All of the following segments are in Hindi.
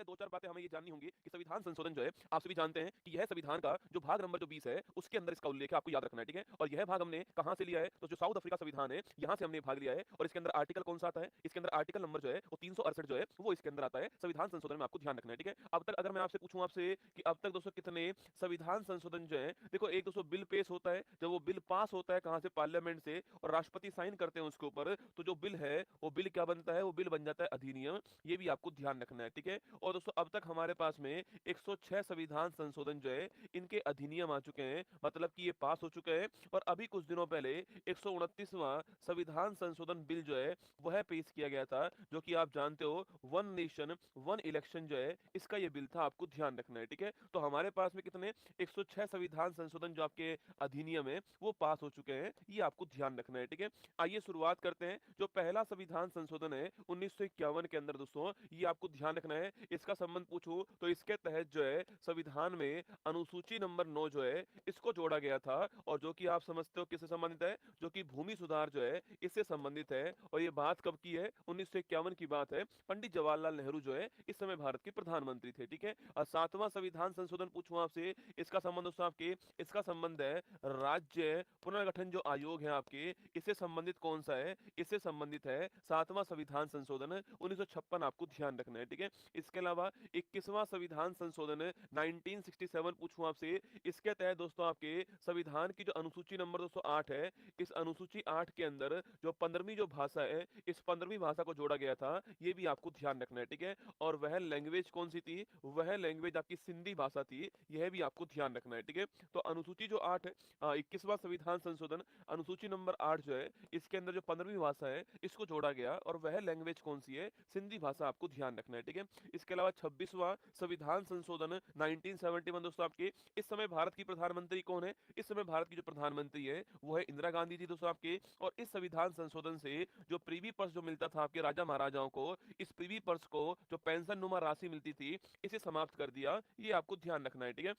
है 2-4 बातें हमें ये जाननी होंगी कि संविधान संशोधन जो है, आप सभी जानते हैं कि यह संविधान का जो भाग नंबर जो 20 है, उसके अंदर इसका उल्लेख है, आपको याद रखना है, ठीक है? और यह भाग हमने कहाँ से लिया है? तो जो साउथ अफ्रीका संविधान है, यहाँ से हमने भाग लिया है और इसके अंदर आर्टिकल कौन-सा आता है? इसके अंदर आर्टिकल नंबर जो है, वो 368 जो है, वो इसके अंदर आता है। संविधान संशोधन में आपको ध्यान रखना है, ठीक है? अब तक अगर मैं आपसे पूछूँ आपसे कि अब तक दोस्तों कितने संविधान संशोधन जो है, देखो एक दोस्तों बिल पेश होता है, जब वो बिल पास होता है कहाँ से? पार्लियामेंट से और राष्ट्रपति साइन करते हैं उसके ऊपर, तो जो बिल है, वो बिल क्या बनता है? वो बिल बन जाता है अधिनियम। ये भी आपको ध्यान रखना है, ठीक है? और दोस्तों अब तक हमारे पास में 106 संविधान संशोधन जो है, इनके अधिनियम आ चुके हैं, मतलब कि ये पास हो चुके हैं और अभी कुछ दिनों पहले 129वां संविधान संशोधन बिल जो है, वह पेश किया गया था, जो कि आप जानते हो वन नेशन वन इलेक्शन जो है, इसका ये बिल था, आपको ध्यान रखना है, ठीक है? तो हमारे पास में कितने 106 संविधान संशोधन जो आपके अधिनियम है, वो पास हो चुके हैं, ये आपको ध्यान रखना है, ठीक है? आइए शुरुआत करते हैं। जो पहला संविधान संशोधन है 1951 के अंदर दोस्तों, ये आपको ध्यान रखना है। इसका संबंध पूछूं तो इसके तहत जो है संविधान में अनुसूची नंबर 9 जो है, इसको जोड़ा गया था और जो कि आप समझते हो किससे संबंधित है? जो कि भूमि सुधार जो है, इससे संबंधित है और ये बात कब की है? 1951 की बात है। पंडित जवाहरलाल नेहरू जो है, इस समय भारत के प्रधानमंत्री थे, ठीक है? और 7वां संविधान संशोधन पूछूं आपसे, इसका संबंध दोस्तों आपके, इसका संबंध है राज्य पुनर्गठन जो आयोग है आपके, इससे संबंधित कौन सा है? इससे संबंधित है 7वां संविधान संशोधन 1956, आपको ध्यान रखना है, ठीक है? इसके अलावा 21वां संविधान संशोधन 1967 पूछूं आपसे, इसके तहत दोस्तों आपके संविधान की जो अनुसूची नंबर 208 है, इस अनुसूची 8 के अंदर जो 15वीं जो भाषा है, इस 15वीं भाषा को जोड़ा गया था, ये भी आपको ध्यान रखना है, ठीक है? और वह लैंग्वेज कौन सी थी? वह लैंग्वेज आपकी सिंधी भाषा थी, यह भी आपको ध्यान रखना है, ठीक है? तो अनुसूची जो 8 है, 21वां संविधान संशोधन अनुसूची नंबर 8 जो है, इसके अंदर जो 15वीं भाषा है, इसको जोड़ा गया और वह लैंग्वेज कौन सी है? सिंधी भाषा, आपको ध्यान रखना है, ठीक है? इसके अलावा 26वां संविधान संशोधन 1971 दोस्तों आपके, इस समय भारत की प्रधानमंत्री कौन है? इस समय भारत की जो प्रधानमंत्री है, वो है इंदिरा गांधी जी दोस्तों आपके। और इस संविधान संशोधन से जो प्रीवी पर्स जो मिलता था आपके राजा महाराजाओं को, इस प्रीवी पर्स को जो पेंशन नुमा राशि मिलती थी, इसे समाप्त कर दिया। ये आपको ध्यान रखना है, ठीक है?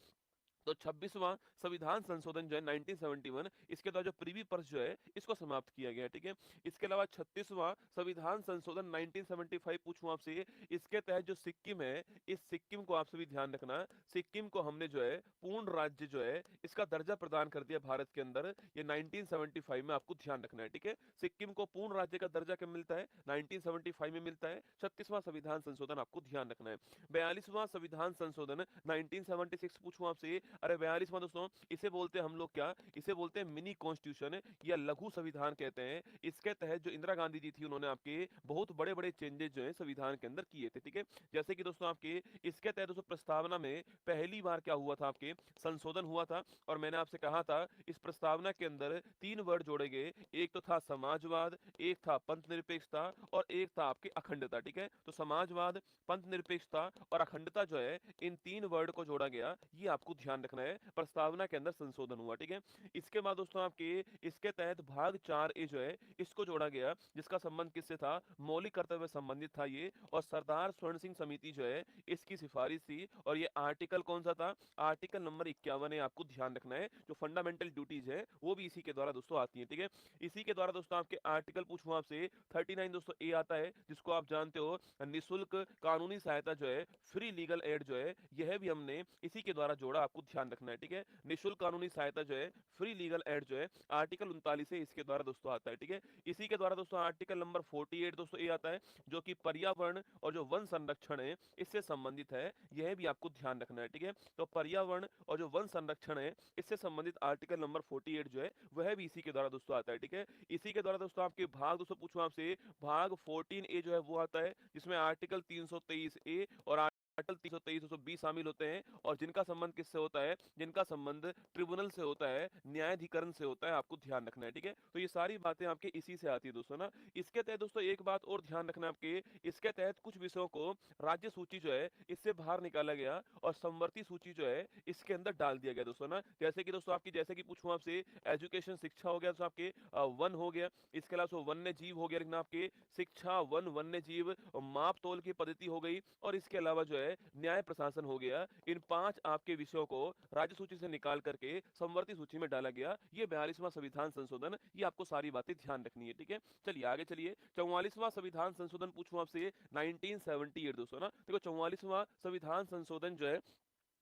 तो 26वां संविधान संशोधन जो है 1971, इसके द्वारा जो प्रीवी पर्स जो है, इसको समाप्त किया गया है, ठीक है? इसके अलावा 36वां संविधान संशोधन 1975 पूछूं आपसे, इसके तहत जो सिक्किम है, इस सिक्किम को आप सभी ध्यान रखना, सिक्किम को हमने जो है पूर्ण राज्य जो है, इसका दर्जा प्रदान कर दिया भारत के अंदर, ये 1975 में, आपको ध्यान रखना है, ठीक है? सिक्किम को पूर्ण राज्य का दर्जा कब मिलता है? 1975 में मिलता है। 36वां संविधान संशोधन, आपको ध्यान रखना है। 42वां संविधान संशोधन 1976 पूछूं आपसे, अरे 42वां दोस्तों, इसे बोलते हैं हम लोग क्या? इसे बोलते हैं मिनी कॉन्स्टिट्यूशन या लघु संविधान कहते हैं। इसके तहत जो इंदिरा गांधी जी थी, उन्होंने आपके बहुत बड़े-बड़े चेंजेस जो है संविधान के अंदर किए थे, ठीक है? जैसे कि दोस्तों आपके इसके तहत दोस्तों प्रस्तावना में पहली बार क्या हुआ था आपके? संशोधन हुआ था और मैंने आपसे कहा था इस प्रस्तावना के अंदर 3 वर्ड जोड़े गए। एक तो था समाजवाद, एक था पंथ निरपेक्षता और एक था आपकी अखंडता, ठीक है? तो समाजवाद, पंथ निरपेक्षता और अखंडता जो है, इन 3 वर्ड को जोड़ा गया, ये आपको ध्यान रखना है। प्रस्तावना के अंदर संशोधन हुआ, ठीक है? इसके बाद दोस्तों आपके इसके तहत भाग 4 ए जो है, इसको जोड़ा गया, जिसका संबंध किससे था? मौलिक कर्तव्य संबंधित था ये और सरदार स्वर्ण सिंह समिति जो है, इसकी सिफारिश थी और ये आर्टिकल कौन सा था? आर्टिकल नंबर 51 है, आपको ध्यान रखना है। जो फंडामेंटल ड्यूटीज है, वो भी इसी के द्वारा दोस्तों आती है, ठीक है? इसी के द्वारा दोस्तों आपके आर्टिकल पूछूं आपसे 39 दोस्तों ए आता है, जिसको आप जानते हो निःशुल्क कानूनी सहायता जो है, फ्री लीगल एड जो है, यह भी हमने इसी के द्वारा जोड़ा, आपको ध्यान रखना है, ठीक है? निःशुल्क कानूनी सहायता जो है, फ्री लीगल एड जो है, आर्टिकल 39 से इसके द्वारा दोस्तों आता है, ठीक है? इसी के द्वारा दोस्तों आर्टिकल नंबर 48 दोस्तों ये आता है, जो कि पर्यावरण और जो वन संरक्षण है, इससे संबंधित है, यह भी आपको ध्यान रखना है, ठीक है? तो पर्यावरण और जो वन संरक्षण है, इससे संबंधित आर्टिकल नंबर 48 जो है, वह भी इसी के द्वारा दोस्तों आता है, ठीक है? इसी के द्वारा दोस्तों आपके भाग दोस्तों पूछूं आपसे, भाग 14 ए जो है वो आता है, जिसमें आर्टिकल 323 ए और आर्टिकल 323 220 शामिल होते हैं और जिनका संबंध किससे होता है? जिनका संबंध ट्रिब्यूनल से होता है, न्यायाधिकरण से होता है, आपको ध्यान रखना है, ठीक है? तो ये सारी बातें आपके इसी से आती है दोस्तों ना। इसके तहत दोस्तों एक बात और ध्यान रखना है आपके, इसके तहत कुछ विषयों को राज्य सूची जो है, इससे बाहर निकाला गया और समवर्ती सूची जो है, इसके अंदर डाल दिया गया दोस्तों ना। जैसे कि दोस्तों आपकी, जैसे कि पूछूं आपसे, एजुकेशन शिक्षा हो गया दोस्तों आपके, वन हो गया, इसके अलावा वन्य जीव हो गया, लेकिन आपके शिक्षा, वन, वन्य जीव, माप तोल की पद्धति हो गई और इसके अलावा जो है है न्याय प्रशासन हो गया, इन 5 आपके विषयों को राज्य सूची से निकाल करके समवर्ती सूची में डाला गया। ये 42वां संविधान संशोधन, ये आपको सारी बातें ध्यान रखनी है, ठीक है। चलिए आगे चलिए। 44वां संविधान संशोधन पूछूं आपसे 1978 दोस्तों ना। देखो 44वां संविधान संशोधन जो है,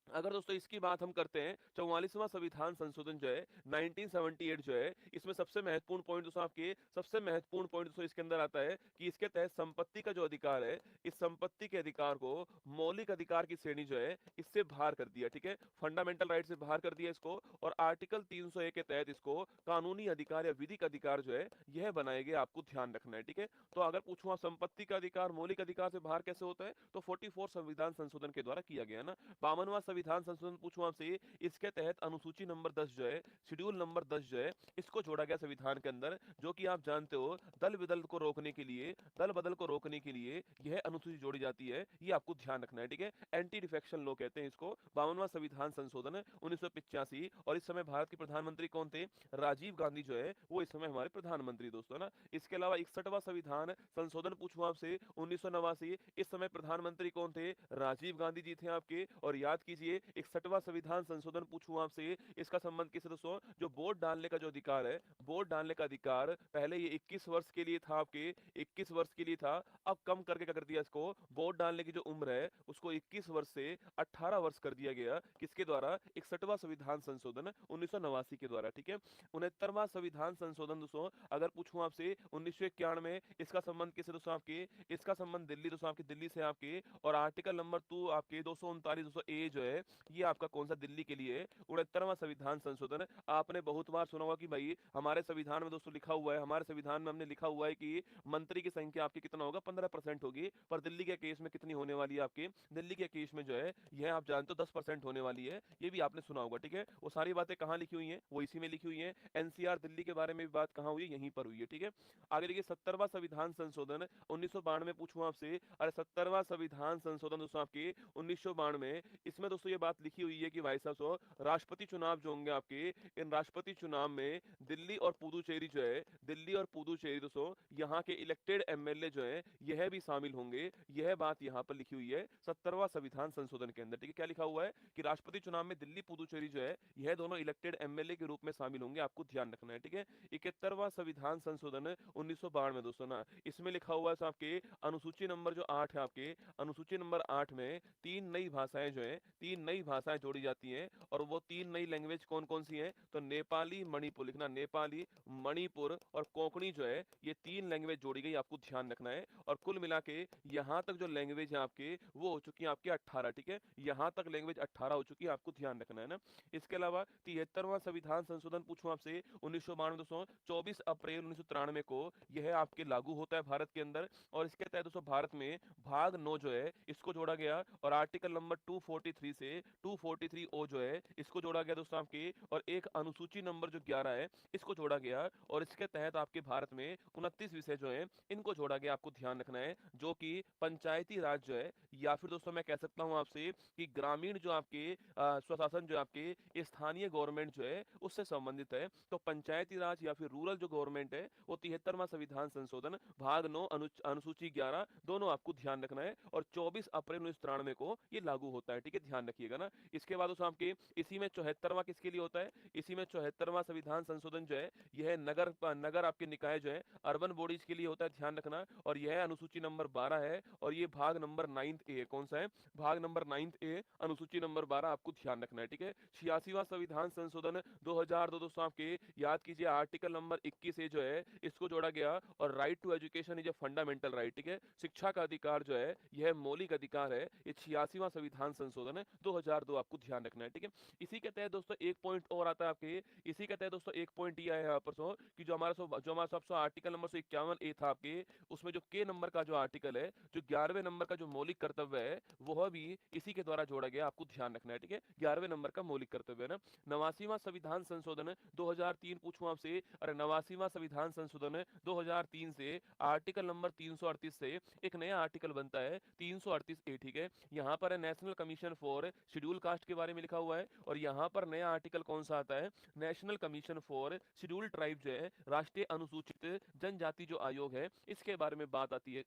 अगर दोस्तों इसकी बात हम करते हैं, 44वां संविधान संशोधन जो है 1978 जो है, इसमें सबसे महत्वपूर्ण पॉइंट दोस्तों आपके, सबसे महत्वपूर्ण पॉइंट दोस्तों इसके अंदर आता है कि इसके तहत संपत्ति का जो अधिकार है, इस संपत्ति के अधिकार को मौलिक अधिकार की श्रेणी जो है इससे बाहर कर दिया, ठीक है। फंडामेंटल राइट से बाहर कर दिया इसको, और आर्टिकल 301 के तहत इसको कानूनी अधिकार या विधिक अधिकार जो है यह बनाए गए, आपको ध्यान रखना है, ठीक है। तो अगर पूछूं आप संपत्ति का अधिकार मौलिक अधिकार से बाहर कैसे होता है, तो 44 संविधान संशोधन के द्वारा किया गया ना। 52वां संविधान संशोधन पूछूं आपसे, इसके तहत अनुसूची नंबर 10 जो है, शेड्यूल नंबर 10 जो है, इसको जोड़ा गया संविधान के अंदर, जो कि आप जानते हो दल बदल को रोकने के लिए, दल बदल को रोकने के लिए यह अनुसूची जोड़ी जाती है, ये आपको ध्यान रखना है, ठीक है। एंटी डिफेक्शन लॉ कहते हैं इसको। 52वां संविधान संशोधन 1985, और इस समय भारत के प्रधानमंत्री कौन थे, राजीव गांधी जो है वो इस समय हमारे प्रधानमंत्री दोस्तों ना। इसके अलावा 61वां संविधान संशोधन पूछूं आपसे 1989, इस समय प्रधानमंत्री कौन थे, राजीव गांधी जी थे आपके। और याद कीजिए 61वां संविधान संशोधन पूछूं आपसे, इसका संबंध किससे दोस्तों, जो वोट डालने का जो अधिकार है, वोट डालने का अधिकार पहले ये 21 वर्ष के लिए था आपके, 21 वर्ष के लिए था, अब कम करके क्या कर दिया इसको, वोट डालने की जो उम्र है उसको 21 वर्ष से 18 वर्ष कर दिया गया, किसके द्वारा, 61वां संविधान संशोधन 1989 के द्वारा, ठीक है। 69वां संविधान संशोधन दोस्तों अगर पूछूं आपसे 1991, इसका संबंध किससे दोस्तों आपके, इसका संबंध दिल्ली दोस्तों आपके, दिल्ली से आपके। और आर्टिकल नंबर 2 आपके 239 दोस्तों ए जो है, ये आपका कौन सा, दिल्ली के लिए। 69वां संविधान संशोधन, आपने बहुत बार सुना होगा कि भाई हमारे संविधान में दोस्तों लिखा हुआ है, हमारे संविधान में हमने लिखा हुआ है कि मंत्री की संख्या आपकी कितना होगा, 15% होगी, पर दिल्ली के केस में कितनी होने वाली है आपकी, दिल्ली के केस में जो है यह आप जानते हो 10% होने वाली है, ये भी आपने सुना होगा, ठीक है। वो सारी बातें कहाँ लिखी हुई हैं, वो इसी में लिखी हुई है। एनसीआर दिल्ली के बारे में भी बात कहाँ हुई है, यहीं पर हुई है, ठीक है। आगे देखिए 70वां संविधान संशोधन 1992 पूछूं आपसे, अरे 70वां संविधान संशोधन दोस्तों आपके 1992, इसमें दोस्तों ये बात लिखी हुई है कि भाई साहब राष्ट्रपति चुनाव जो होंगे आपके, इन राष्ट्रपति चुनाव में दिल्ली और पुदुचेरी जो है, दिल्ली और पुदुचेरी दोस्तों यहाँ के इलेक्टेड एमएलए जो है यह भी शामिल होंगे, यह बात यहाँ पर लिखी हुई है 70वां संविधान संशोधन के अंदर, ठीक है। क्या लिखा हुआ है कि राष्ट्रपति चुनाव में दिल्ली पुदुचेरी जो है यह दोनों इलेक्टेड एमएलए के रूप में शामिल होंगे, आपको ध्यान रखना है, ठीक है। 71वां संविधान संशोधन 1992 दोस्तों ना, इसमें लिखा हुआ है आपके अनुसूची नंबर जो 8 है आपके, अनुसूची नंबर 8 में 3 नई भाषाएं जो है, 3 नई भाषाएं जोड़ी जाती हैं, और वो 3 नई लैंग्वेज कौन कौन सी हैं, तो नेपाली मणिपुर, लिखना नेपाली मणिपुर और कोंकणी जो है, ये 3 लैंग्वेज जोड़ी गई, आपको ध्यान रखना है। और कुल मिला के यहाँ तक जो लैंग्वेज है आपके वो हो चुकी है आपके 18, ठीक है। यहाँ तक लैंग्वेज 18 हो चुकी है, आपको ध्यान रखना है ना। इसके अलावा 73वां संविधान संशोधन पूछूं आपसे 1992 दोस्तों, 24 अप्रैल 1993 को यह आपके लागू होता है भारत के अंदर, और इसके तहत दोस्तों भारत में भाग 9 जो है इसको जोड़ा गया, और आर्टिकल नंबर 243 से 243 ओ जो है इसको जोड़ा गया दोस्तों आपके, और एक अनुसूची नंबर जो 11 है इसको जोड़ा गया, और इसके तहत आपके भारत में 29 विषय जो है इनको जोड़ा गया, आपको ध्यान रखना है, जो कि पंचायती राज जो है, या फिर दोस्तों मैं कह सकता हूं आपसे कि ग्रामीण जो आपके स्वशासन जो आपके स्थानीय गवर्नमेंट जो है उससे संबंधित है। तो पंचायती राज या फिर रूरल जो गवर्नमेंट है वो 73वां संविधान संशोधन भाग 9 अनुसूची 11 दोनों आपको ध्यान रखना है, और 24 अप्रैल 1993 को ये लागू होता है, ठीक है, ध्यान रखिएगा ना। इसके बाद दोस्तों आपके इसी में 74वां किसके लिए होता है, इसी में 74वां संविधान संशोधन जो है यह नगर नगर आपके निकाय जो है अर्बन बॉडीज के लिए होता है, ध्यान रखना। और यह अनुसूची नंबर 12 है, और ये भाग नंबर 9 ए, कौन सा है, भाग नंबर 9 ए अनुसूची नंबर 12, आपको ध्यान रखना है, ठीक है। 86वां संविधान संशोधन 2002 दोस्तों आपके, याद कीजिए आर्टिकल नंबर 21 ए जो है इसको जोड़ा गया, और right to education is a fundamental right, ठीक है, शिक्षा का अधिकार जो है यह मौलिक अधिकार है, ये 86वां संविधान संशोधन है 2002, आपको ध्यान रखना है, ठीक है। इसी के तहत दोस्तों एक पॉइंट और आता है आपके, इसी के तहत दोस्तों एक पॉइंट ये है यहाँ पर कि जो हमारा सबसे आर्टिकल नंबर 51 ए था आपके, उसमें जो के नंबर का जो आर्टिकल है, जो 11वें नंबर का जो मौलिक कर्तव्य है वह भी इसी के द्वारा जोड़ा गया, आपको ध्यान रखना है, ठीक है, 11वें नंबर का मौलिक कर्तव्य है ना। 89वां संविधान संशोधन 2003 पूछूं आपसे, अरे 89वां संविधान संशोधन 2003 से आर्टिकल नंबर 338 से एक नया आर्टिकल बनता है 338 ए, ठीक है। यहाँ पर है national commission for schedule caste के बारे में लिखा हुआ है, और यहाँ पर नया आर्टिकल कौन सा आता है, national commission for schedule tribe जो है, राष्ट्रीय अनुसूचित जनजाति जो आयोग है, इसके बारे में बात आती है।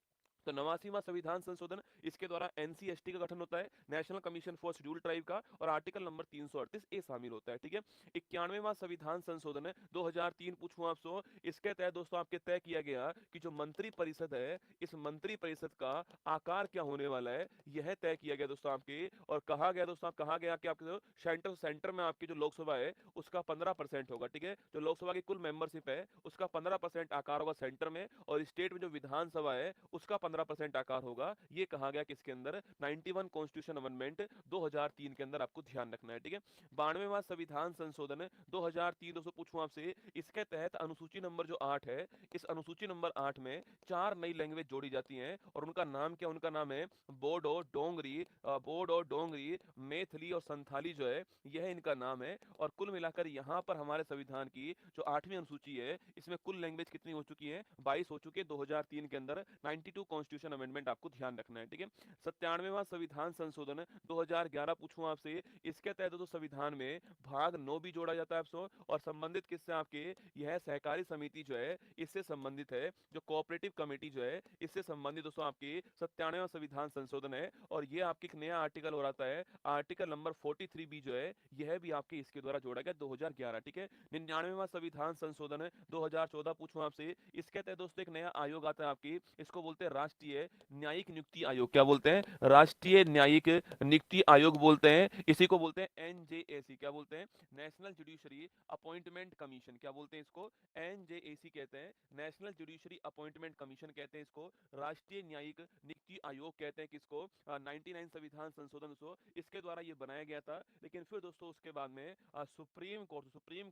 तो 89वां संविधान संशोधन, इसके द्वारा एनसीएसटी का गठन होता है, national commission for scheduled tribe का, और आर्टिकल नंबर 338 ए शामिल होता है। ठीक है। 91वां संविधान संशोधन है 2003, पूछूं आपसे, इसके तहत दोस्तों आपके तय किया गया कि जो मंत्री परिषद है, इस मंत्री परिषद का आकार क्या होने वाला है, यह तय किया गया दोस्तों आपके। और कहा गया दोस्तों, कहा गया कि आपके जो सेंटर में आपकी जो लोकसभा है उसका 15% होगा। ठीक है। जो लोकसभा की कुल मेंबरशिप है उसका 15% आकार होगा सेंटर में, और स्टेट में जो विधानसभा है उसका 15% आकार होगा। ये कहा गया किसके अंदर, 91 कॉन्स्टिट्यूशन अमेंडमेंट 2003 के अंदर आपको ध्यान रखना है। ठीक है। 92वां संविधान संशोधन 2003, दोस्तों पूछूं आपसे, इसके तहत अनुसूची नंबर जो 8 है, इस अनुसूची नंबर 8 में 4 नई लैंग्वेज जोड़ी जाती हैं, और उनका नाम क्या, उनका नाम है बोडो, डोंगरी, मैथिली और संथाली जो है, यह इनका नाम है। और कुल मिलाकर यहाँ पर हमारे संविधान की जो 8वीं अनुसूची है, इसमें कुल लैंग्वेज कितनी हो चुकी है, 22 हो चुकी है 2003 के अंदर। 92 कॉन्स्टिट्यूशन अमेंडमेंट आपको ध्यान रखना है। ठीक है। 97वां संविधान संशोधन 2011, पूछूं आपसे, इसके तहत तो संविधान में भाग 9 भी जोड़ा जाता है आपसे, और संबंधित किससे, आपके यह सहकारी समिति जो है इससे संबंधित है, जो कोऑपरेटिव कमेटी जो है इससे संबंधित दोस्तों आपकी 97वां संविधान संशोधन है। और ये आपकी एक नया आर्टिकल हो रहा है, आर्टिकल नंबर 43 बी जो है, यह भी आपके इसके द्वारा जोड़ा गया 2011। ठीक है। 99वां संविधान संशोधन है 2014, पूछूं आपसे, इसके तहत दोस्तों एक नया आयोग आता है आपकी, इसको बोलते हैं राष्ट्रीय न्यायिक नियुक्ति आयोग। क्या बोलते हैं, राष्ट्रीय न्यायिक नियुक्ति आयोग बोलते हैं, इसी को बोलते हैं एनजेएसी। क्या बोलते हैं, नेशनल जुडिशरी अपॉइंटमेंट कमीशन। क्या बोलते हैं इसको, एनजेएसी कहते हैं, नेशनल जुडिशरी अपॉइंटमेंट कमीशन कहते हैं इसको, राष्ट्रीय न्यायिक नियुक्ति आयोग कहते हैं किसको, 99 संविधान संशोधन को, इसके द्वारा ये बनाया गया था। लेकिन फिर दोस्तों उसके बाद में सुप्रीम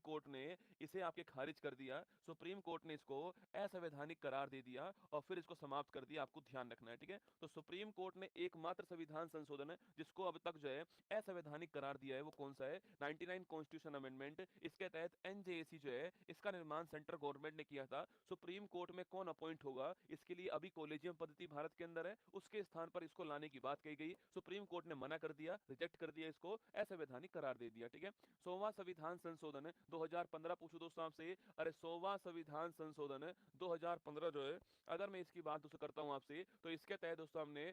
कोर्ट ने इसे आपके खारिज कर दिया। सुप्रीम कोर्ट ने इसको असंवैधानिक करार दे दिया और फिर इसको समाप्त कर दिया। आपको ध्यान रखना है। ठीक है। तो सुप्रीम कोर्ट ने एकमात्र संविधान संशोधन है जिसको अब तक जो है असंवैधानिक करार दिया है, वो कौन सा है, 99 कॉन्स्टिट्यूशन अमेंडमेंट। इसके तहत एनजेएसी जो है इसका निर्माण सेंट्रल गवर्नमेंट ने किया था। सुप्रीम कोर्ट में कौन अपॉइंट होगा, इसके लिए अभी कॉलेजियम पद्धति भारत के अंदर है, उसके स्थान पर इसको लाने की बात कही गई। सुप्रीम कोर्ट ने मना कर दिया, रिजेक्ट कर दिया, इसको असंवैधानिक करार दे दिया। ठीक है। 100वां संविधान संशोधन 2015, पूछो दोस्तों आपसे, अरे 100वां संविधान संशोधन 2015 जो है, अगर मैं इसकी बात दोस्तों करता हूं आपसे, तो इसके तहत दोस्तों हमने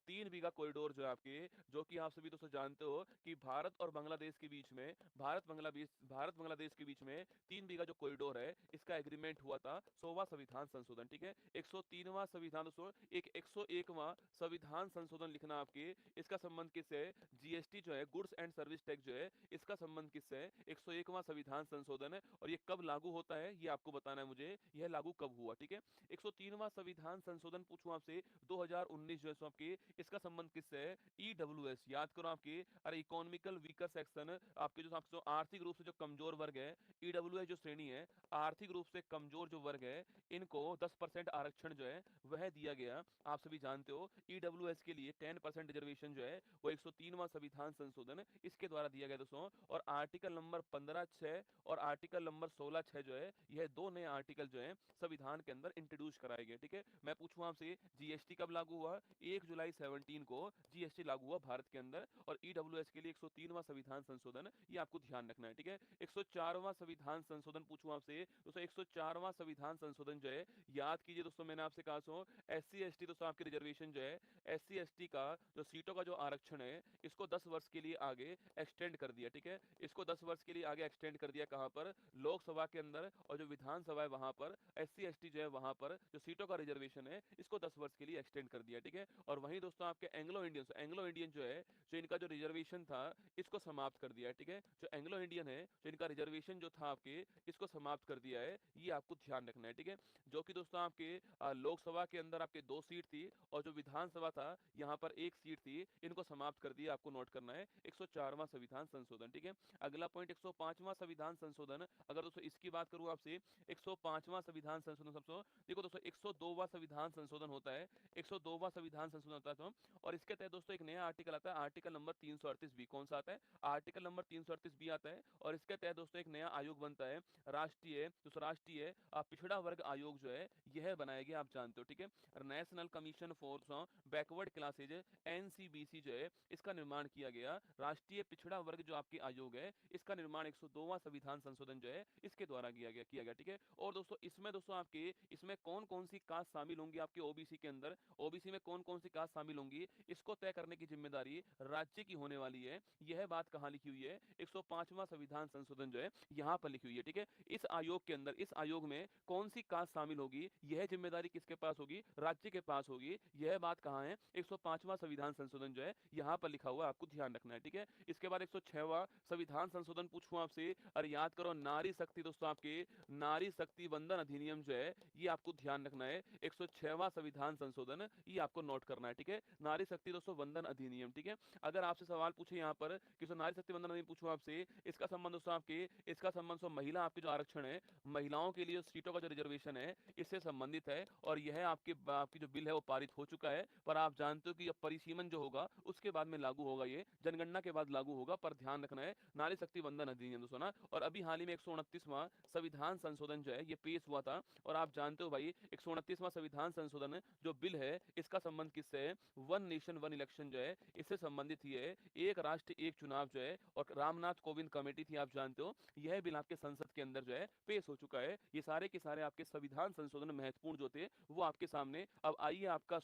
3 बीघा कॉरिडोर जो है आपके, जो कि आप सभी दोस्तों जानते हो कि भारत और बांग्लादेश के बीच में, भारत बांग्लादेश के बीच में 3 बीघा जो कॉरिडोर है, इसका एग्रीमेंट हुआ था। 100वां संविधान संशोधन। ठीक है। 103वां संविधान दोस्तों, 101वां संविधान संशोधन लिखना आपके, इसका संबंध किससे है, जीएसटी जो है, गुड्स एंड सर्विस टैक्स जो है, इसका संबंध किससे है, 101वां संविधान संशोधन है। और ये कब लागू होता है ये आपको बताना है मुझे, यह लागू कब हुआ। ठीक है। 103वां संविधान संशोधन पूछूं आपसे 2019 जो है आपके, इसका संबंध किससे है, ईडब्ल्यूएस, याद करो आपके, अरे इकोनॉमिकल वीकर सेक्शन, आपके जो आपके आर्थिक रूप से जो कमजोर वर्ग है, ईडब्ल्यूएस जो श्रेणी है, आर्थिक रूप से कमजोर जो वर्ग है, इनको 10% आरक्षण जो है वह दिया गया। आप सभी जानते हो ईडब्ल्यूएस के लिए 10% रिजर्वेशन जो है वो 103वां संविधान संशोधन इसके द्वारा दिया गया दोस्तों। और आर्टिकल नंबर 15(6) और आर्टिकल नंबर 16(6) जो है, यह दो नए आर्टिकल जो है संविधान के अंदर इंट्रोड्यूस कराए गए। ठीक है। मैं पूछूं आपसे, जीएसटी कब लागू हुआ, 1 जुलाई 17 को जीएसटी लागू हुआ भारत के अंदर। और ईडब्ल्यूएस के लिए 103वां संविधान संशोधन, ये आपको ध्यान रखना है। ठीक है। 104वां संविधान संशोधन पूछूं आपसे दोस्तों, 104वां संविधान संशोधन जो है, याद कीजिए दोस्तों, मैंने आपसे कहा सो एससी एसटी दोस्तों आपकी रिजर्वेशन जो है, एससी एसटी का जो सीटों का जो आरक्षण है, इसको 10 वर्ष के लिए आगे एक्सटेंड कर दिया। ठीक है। इसको 10 वर्ष के लिए आगे एक्सटेंड कर दिया, कहां पर, लोकसभा के अंदर, और जो विधानसभा है वहां पर एससी एसटी जो है वहां पर जो सीटों का रिजर्वेशन है इसको 10 वर्ष के लिए एक्सटेंड कर दिया। ठीक है। और वहीं दोस्तों आपके एंग्लो इंडियन जो है, जो इनका जो रिजर्वेशन था इसको समाप्त कर दिया है। ठीक है। जो एंग्लो इंडियन है, जो इनका रिजर्वेशन जो था आपके, इसको समाप्त कर दिया है, ये आपको ध्यान रखना है। ठीक है। जो कि दोस्तों आपके लोकसभा के अंदर आपके 2 सीट थी, और जो विधानसभा था यहाँ पर 1 सीट थी, इनको समाप्त कर दिया। आपको नोट करना है 104वां संविधान संशोधन। ठीक है। अगला पॉइंट 105वां संविधान संशोधन, अगर दोस्तों इसकी बात करूं आपसे, 105वां संविधान संशोधन सबसे, देखो दोस्तों 102वां संविधान संशोधन होता है, 102वां संविधान संशोधन होता है तो, और इसके तहत दोस्तों एक नया आर्टिकल आता है, आर्टिकल नंबर 338 बी कौन सा आता है? आर्टिकल नंबर 338 बी आता है और इसके तहत दोस्तों एक नया आयोग बनता है, राष्ट्रीय जो स्वराष्ट्रीय पिछड़ा वर्ग आयोग जो है यह बनाया गया, आप जानते हो, ठीक है। National commission for backward classes NCBC जो है इसका निर्माण किया गया। राष्ट्रीय पिछड़ा वर्ग जो आपके आयोग है इसका निर्माण 102वां संविधान संशोधन जो है इसके द्वारा किया गया, ठीक है। और दोस्तों इसमें आपके इसमें कौन कौन सी कास्ट शामिल होंगी आपके ओबीसी के अंदर, ओबीसी में कौन कौन सी कास्ट शामिल होंगी इसको तय करने की जिम्मेदारी राज्य की होने वाली है। यह बात कहां लिखी हुई है? 105वां संविधान संशोधन जो है यहां पर लिखी हुई है, ठीक है। इस आयोग के अंदर, इस आयोग में कौन सी कास्ट शामिल होगी यह जिम्मेदारी किसके पास होगी? राज्य के पास होगी। यह बात कहां है? 105वां संविधान संशोधन जो है यहां पर लिखा हुआ है, आपको ध्यान रखना है, ठीक है। इसके बाद 106वां संविधान संशोधन पूछूं आपसे, अरे याद करो, नारी शक्ति दोस्तों, आपके नारी शक्ति वंदन अधिनियम जो है ये आपको ध्यान रखना है। 106वां संविधान संशोधन ये आपको नोट करना है, ठीक है। नारी शक्ति दोस्तों वंदन अधिनियम, ठीक है। अगर आपसे सवाल पूछे यहाँ पर कि नारी शक्ति वंदन अधिनियम पूछूं आपसे, इसका संबंध दोस्तों आपके, इसका संबंध महिला, आपके जो आरक्षण है, महिलाओं के लिए सीटों का जो रिजर्वेशन है इससे संबंधित है। और यह आपकी जो बिल है वो पारित हो चुका है, पर आप जानते हो कि अब परिसीमन जो होगा उसके बाद में लागू होगा, ये जनगणना के बाद लागू होगा, पर ध्यान रखना है नारी शक्ति वंदन अधिनियम दोस्तों ना। और अभी हाल ही में 129वां संविधान संशोधन जो है ये पेश हुआ था, और आप जानते हो भाई 129वां संविधान संशोधन जो बिल है इसका संबंध किससे है? वन नेशन वन इलेक्शन जो है इससे संबंधित ही है। एक राष्ट्र एक चुनाव जो है, और रामनाथ कोविंद कमेटी थी, आप जानते हो। यह बिल आपके संसद के अंदर जो है पेश हो चुका है। ये सारे के सारे आपके संविधान संशोधन महत्वपूर्ण जो थे वो आपके सामने। अब आइए आपका